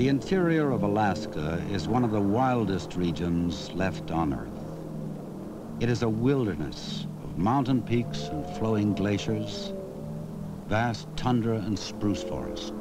The interior of Alaska is one of the wildest regions left on Earth. It is a wilderness of mountain peaks and flowing glaciers, vast tundra and spruce forest.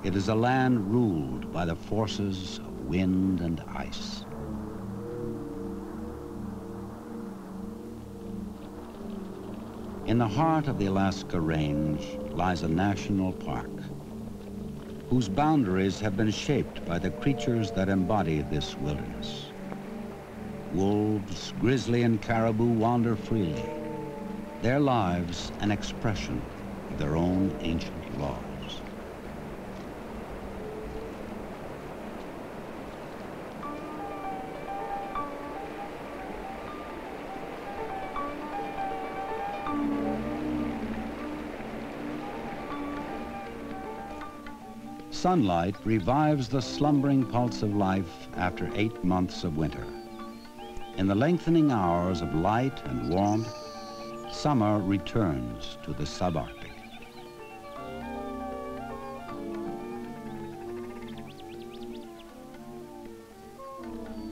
It is a land ruled by the forces of wind and ice. In the heart of the Alaska Range lies a national park, whose boundaries have been shaped by the creatures that embody this wilderness. Wolves, grizzly, and caribou wander freely, their lives an expression of their own ancient laws. Sunlight revives the slumbering pulse of life after 8 months of winter. In the lengthening hours of light and warmth, summer returns to the subarctic.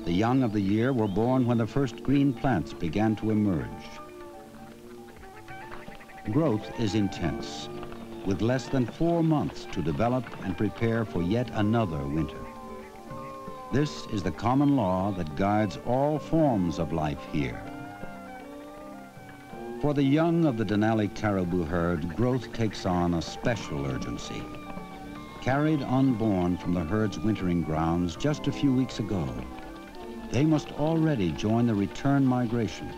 The young of the year were born when the first green plants began to emerge. Growth is intense, with less than 4 months to develop and prepare for yet another winter. This is the common law that guides all forms of life here. For the young of the Denali caribou herd, growth takes on a special urgency. Carried unborn from the herd's wintering grounds just a few weeks ago, they must already join the return migration.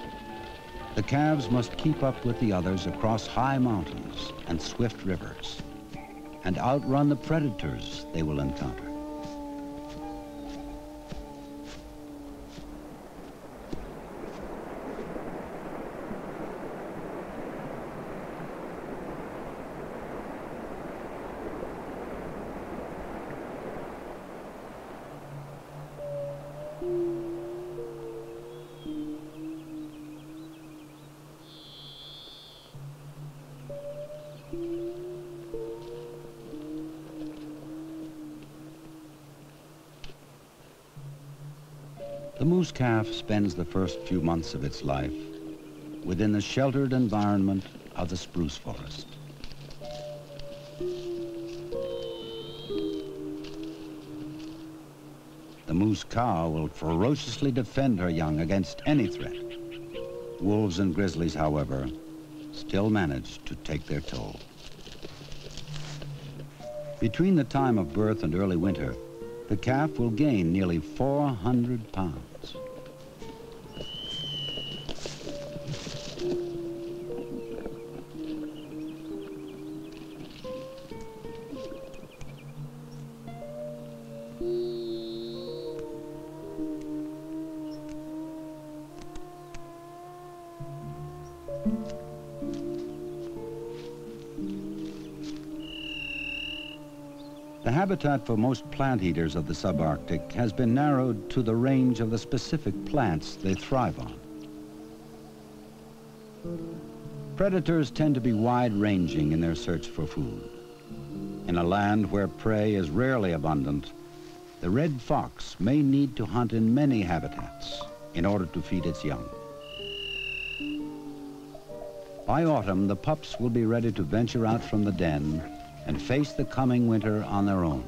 The calves must keep up with the others across high mountains and swift rivers, and outrun the predators they will encounter. The moose calf spends the first few months of its life within the sheltered environment of the spruce forest. The moose cow will ferociously defend her young against any threat. Wolves and grizzlies, however, still manage to take their toll. Between the time of birth and early winter, the calf will gain nearly 400 pounds. The habitat for most plant eaters of the subarctic has been narrowed to the range of the specific plants they thrive on. Predators tend to be wide-ranging in their search for food. In a land where prey is rarely abundant, the red fox may need to hunt in many habitats in order to feed its young. By autumn, the pups will be ready to venture out from the den and face the coming winter on their own.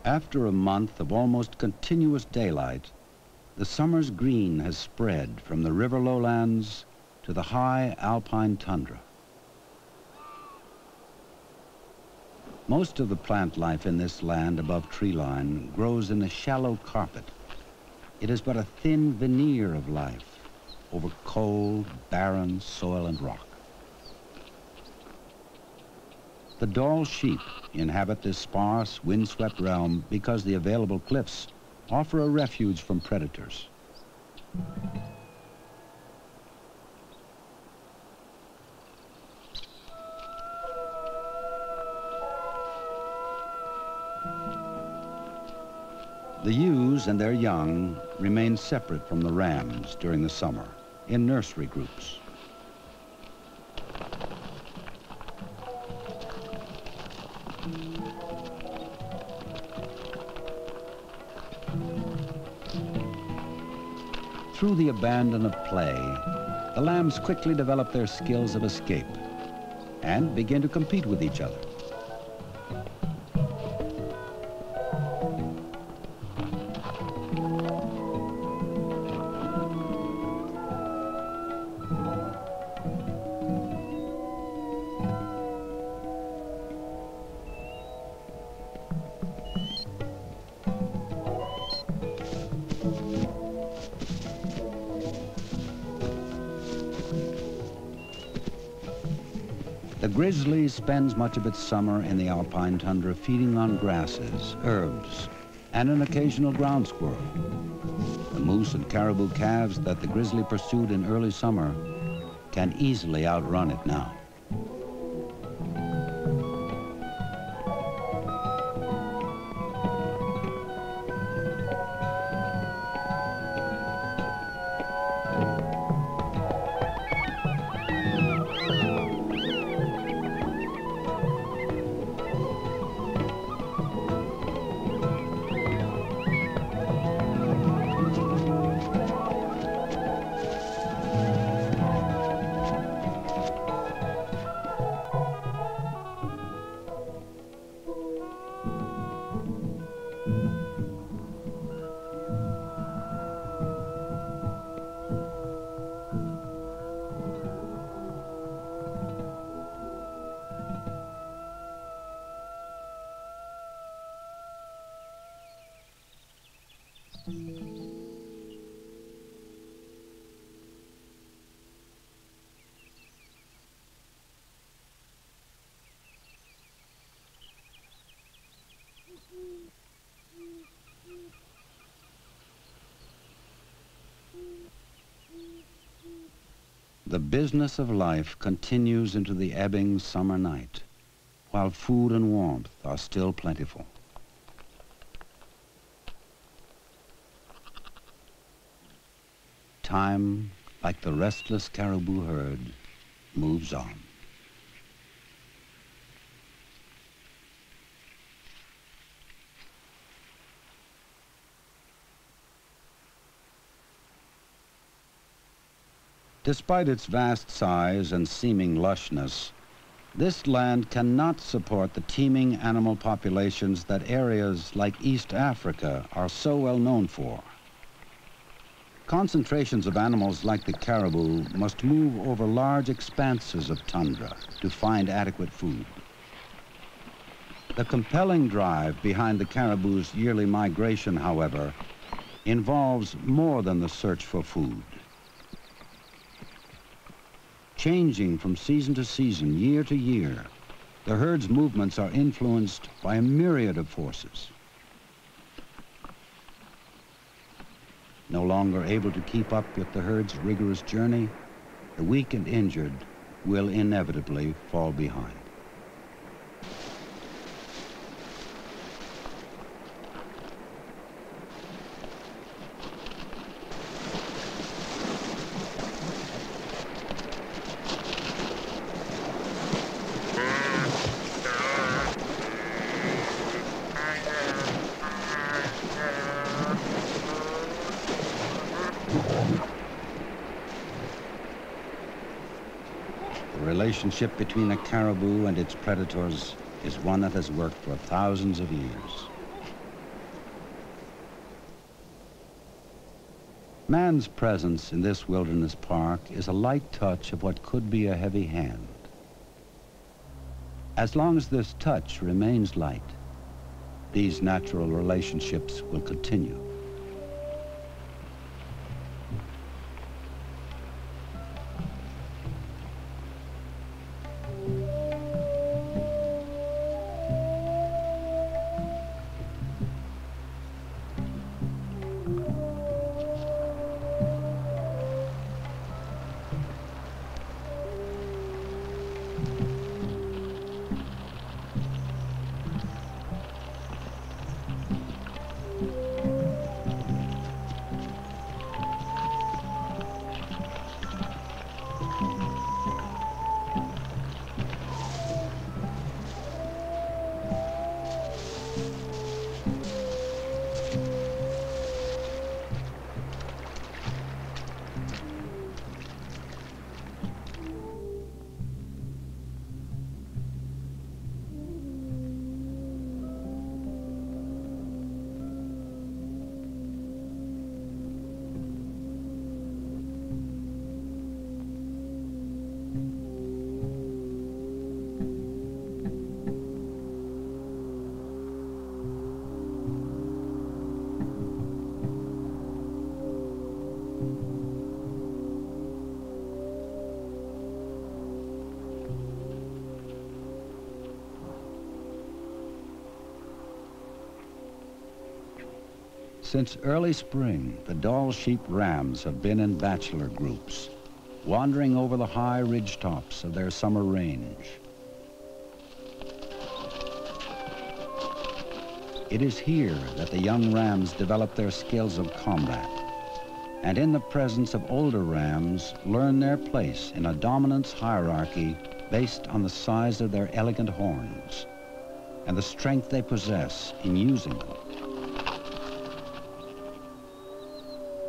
After a month of almost continuous daylight, the summer's green has spread from the river lowlands to the high alpine tundra. Most of the plant life in this land above tree line grows in a shallow carpet. It is but a thin veneer of life over cold, barren soil and rock. The Dall sheep inhabit this sparse, windswept realm because the available cliffs offer a refuge from predators. The ewes and their young remain separate from the rams during the summer in nursery groups. Through the abandon of play, the lambs quickly develop their skills of escape and begin to compete with each other. The grizzly spends much of its summer in the alpine tundra feeding on grasses, herbs, and an occasional ground squirrel. The moose and caribou calves that the grizzly pursued in early summer can easily outrun it now. The business of life continues into the ebbing summer night, while food and warmth are still plentiful. Time, like the restless caribou herd, moves on. Despite its vast size and seeming lushness, this land cannot support the teeming animal populations that areas like East Africa are so well known for. Concentrations of animals like the caribou must move over large expanses of tundra to find adequate food. The compelling drive behind the caribou's yearly migration, however, involves more than the search for food. Changing from season to season, year to year, the herd's movements are influenced by a myriad of forces. No longer able to keep up with the herd's rigorous journey, the weak and injured will inevitably fall behind. The relationship between a caribou and its predators is one that has worked for thousands of years. Man's presence in this wilderness park is a light touch of what could be a heavy hand. As long as this touch remains light, these natural relationships will continue. Since early spring, the Dall sheep rams have been in bachelor groups, wandering over the high ridge tops of their summer range. It is here that the young rams develop their skills of combat, and in the presence of older rams, learn their place in a dominance hierarchy based on the size of their elegant horns and the strength they possess in using them.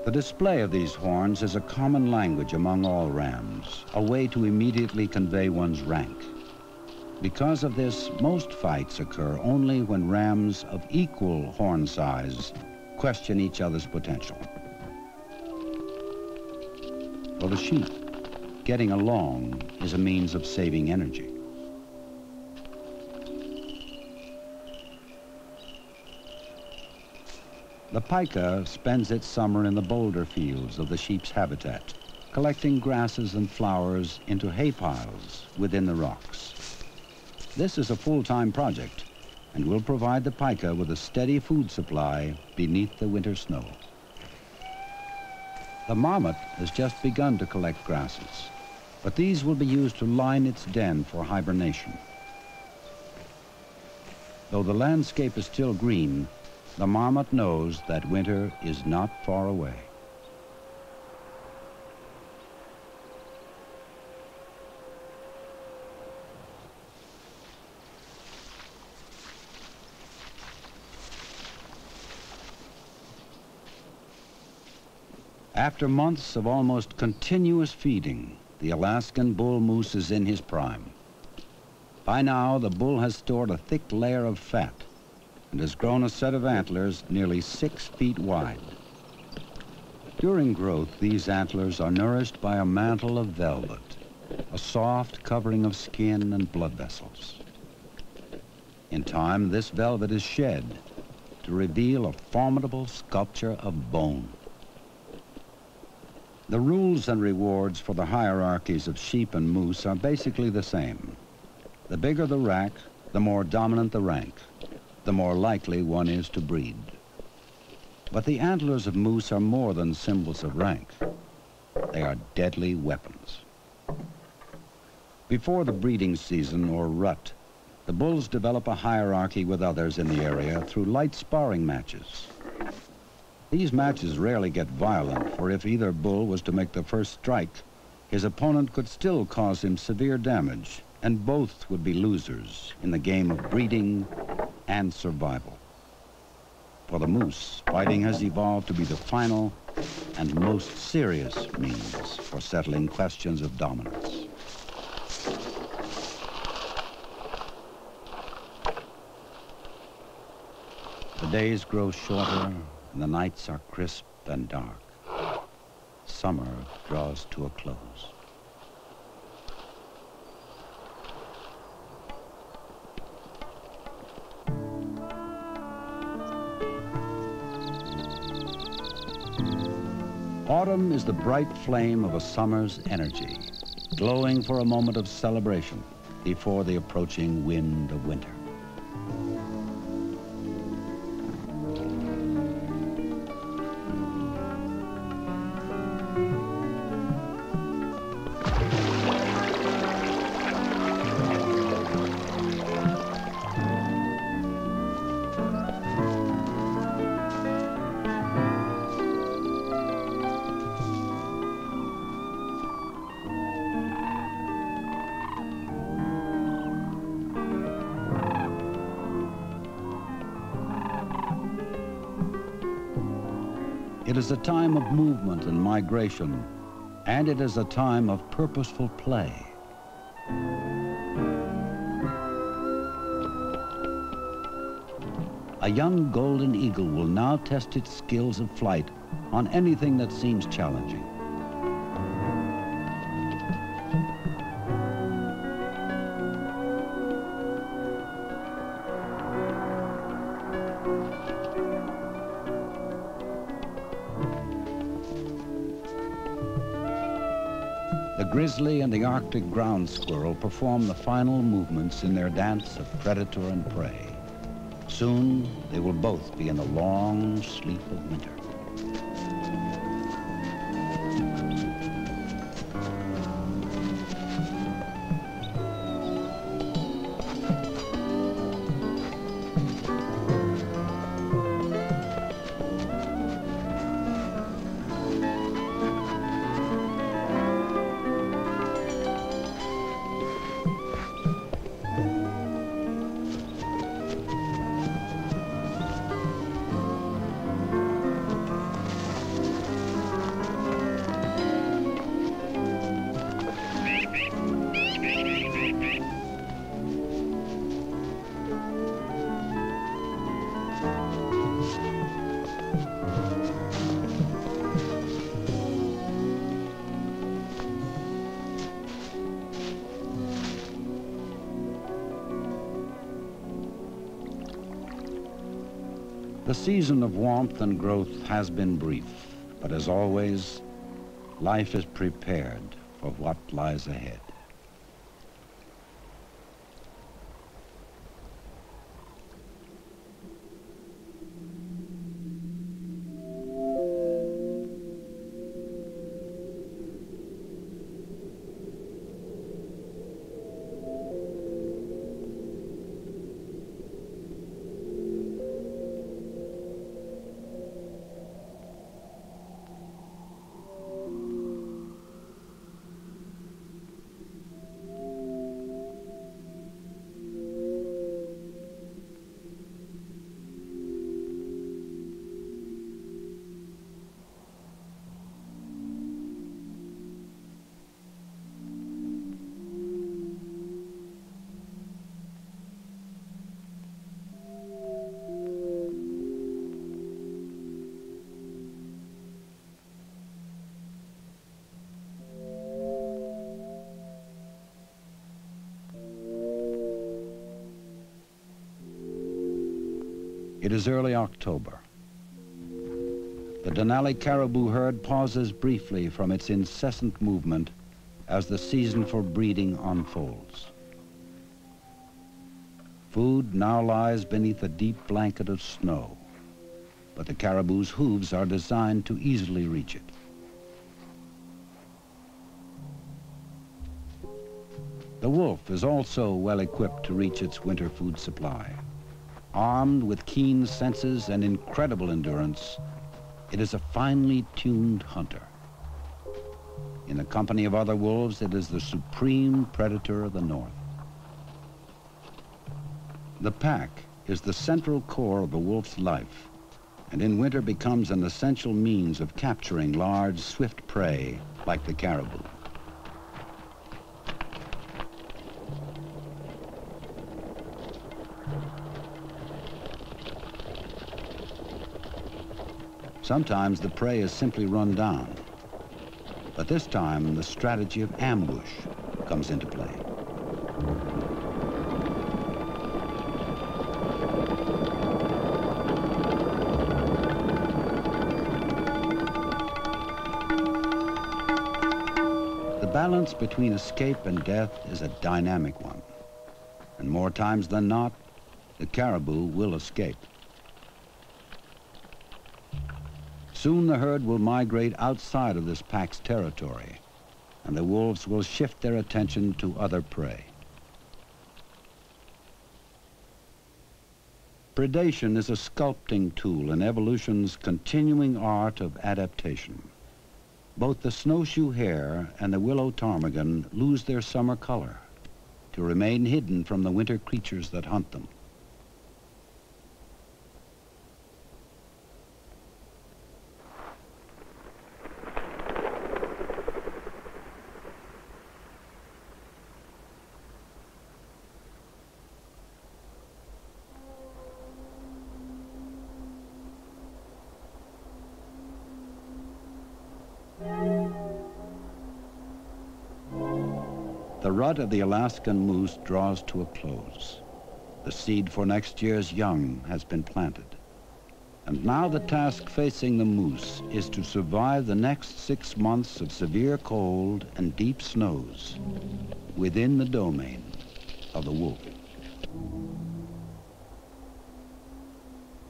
The display of these horns is a common language among all rams, a way to immediately convey one's rank. Because of this, most fights occur only when rams of equal horn size question each other's potential. For the sheep, getting along is a means of saving energy. The pika spends its summer in the boulder fields of the sheep's habitat, collecting grasses and flowers into hay piles within the rocks. This is a full-time project and will provide the pika with a steady food supply beneath the winter snow. The marmot has just begun to collect grasses, but these will be used to line its den for hibernation. Though the landscape is still green, the marmot knows that winter is not far away. After months of almost continuous feeding, the Alaskan bull moose is in his prime. By now, the bull has stored a thick layer of fat and has grown a set of antlers nearly 6 feet wide. During growth, these antlers are nourished by a mantle of velvet, a soft covering of skin and blood vessels. In time, this velvet is shed to reveal a formidable sculpture of bone. The rules and rewards for the hierarchies of sheep and moose are basically the same. The bigger the rack, the more dominant the rank, the more likely one is to breed. But the antlers of moose are more than symbols of rank. They are deadly weapons. Before the breeding season, or rut, the bulls develop a hierarchy with others in the area through light sparring matches. These matches rarely get violent, for if either bull was to make the first strike, his opponent could still cause him severe damage, and both would be losers in the game of breeding and survival. For the moose, fighting has evolved to be the final and most serious means for settling questions of dominance. The days grow shorter and the nights are crisp and dark. Summer draws to a close. Autumn is the bright flame of a summer's energy, glowing for a moment of celebration before the approaching wind of winter. It is a time of movement and migration, and it is a time of purposeful play. A young golden eagle will now test its skills of flight on anything that seems challenging. The grizzly and the Arctic ground squirrel perform the final movements in their dance of predator and prey. Soon, they will both be in the long sleep of winter. The season of warmth and growth has been brief, but as always, life is prepared for what lies ahead. It is early October. The Denali caribou herd pauses briefly from its incessant movement as the season for breeding unfolds. Food now lies beneath a deep blanket of snow, but the caribou's hooves are designed to easily reach it. The wolf is also well equipped to reach its winter food supply. Armed with keen senses and incredible endurance, it is a finely tuned hunter. In the company of other wolves, it is the supreme predator of the north. The pack is the central core of a wolf's life, and in winter becomes an essential means of capturing large, swift prey like the caribou. Sometimes the prey is simply run down, but this time the strategy of ambush comes into play. The balance between escape and death is a dynamic one, and more times than not, the caribou will escape. Soon the herd will migrate outside of this pack's territory, and the wolves will shift their attention to other prey. Predation is a sculpting tool in evolution's continuing art of adaptation. Both the snowshoe hare and the willow ptarmigan lose their summer color to remain hidden from the winter creatures that hunt them. The rut of the Alaskan moose draws to a close. The seed for next year's young has been planted. And now the task facing the moose is to survive the next 6 months of severe cold and deep snows within the domain of the wolf.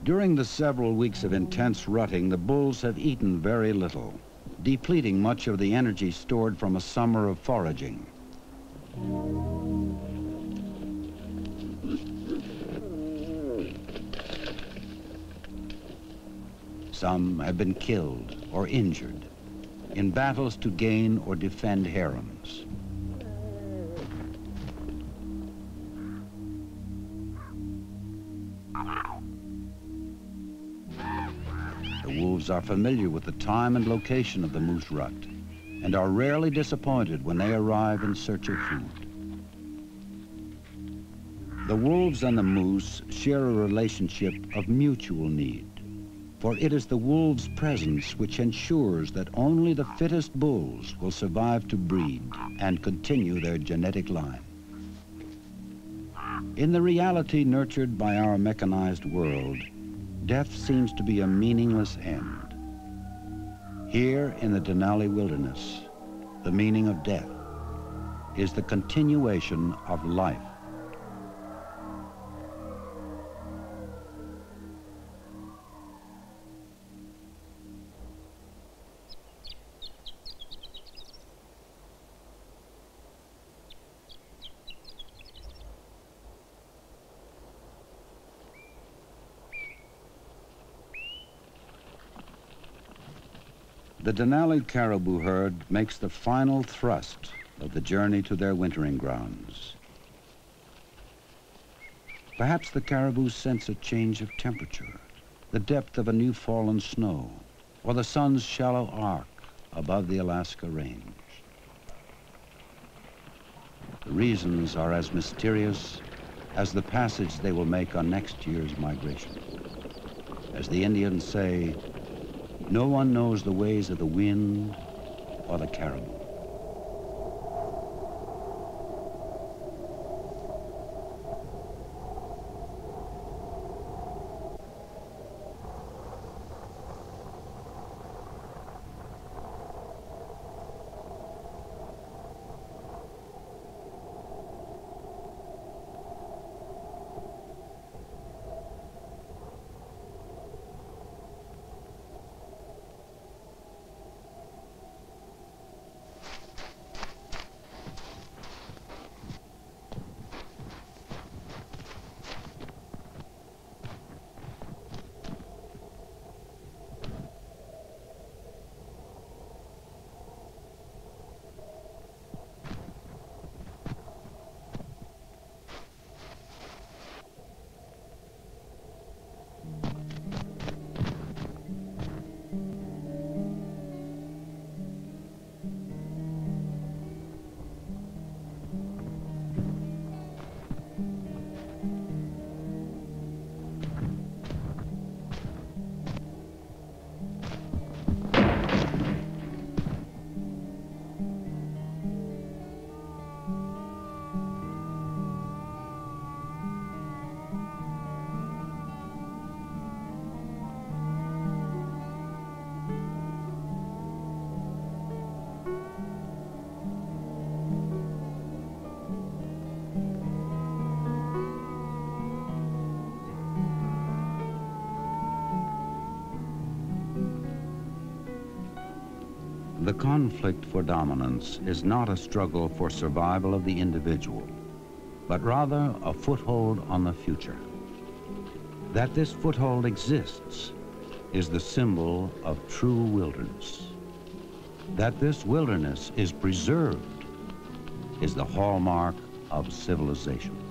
During the several weeks of intense rutting, the bulls have eaten very little, depleting much of the energy stored from a summer of foraging. Some have been killed or injured in battles to gain or defend harems. The wolves are familiar with the time and location of the moose rut and are rarely disappointed when they arrive in search of food. The wolves and the moose share a relationship of mutual need, for it is the wolves' presence which ensures that only the fittest bulls will survive to breed and continue their genetic line. In the reality nurtured by our mechanized world, death seems to be a meaningless end. Here in the Denali Wilderness, the meaning of death is the continuation of life. The Denali caribou herd makes the final thrust of the journey to their wintering grounds. Perhaps the caribou sense a change of temperature, the depth of a new fallen snow, or the sun's shallow arc above the Alaska range. The reasons are as mysterious as the passage they will make on next year's migration. As the Indians say, no one knows the ways of the wind or the caribou. The conflict for dominance is not a struggle for survival of the individual, but rather a foothold on the future. That this foothold exists is the symbol of true wilderness. That this wilderness is preserved is the hallmark of civilization.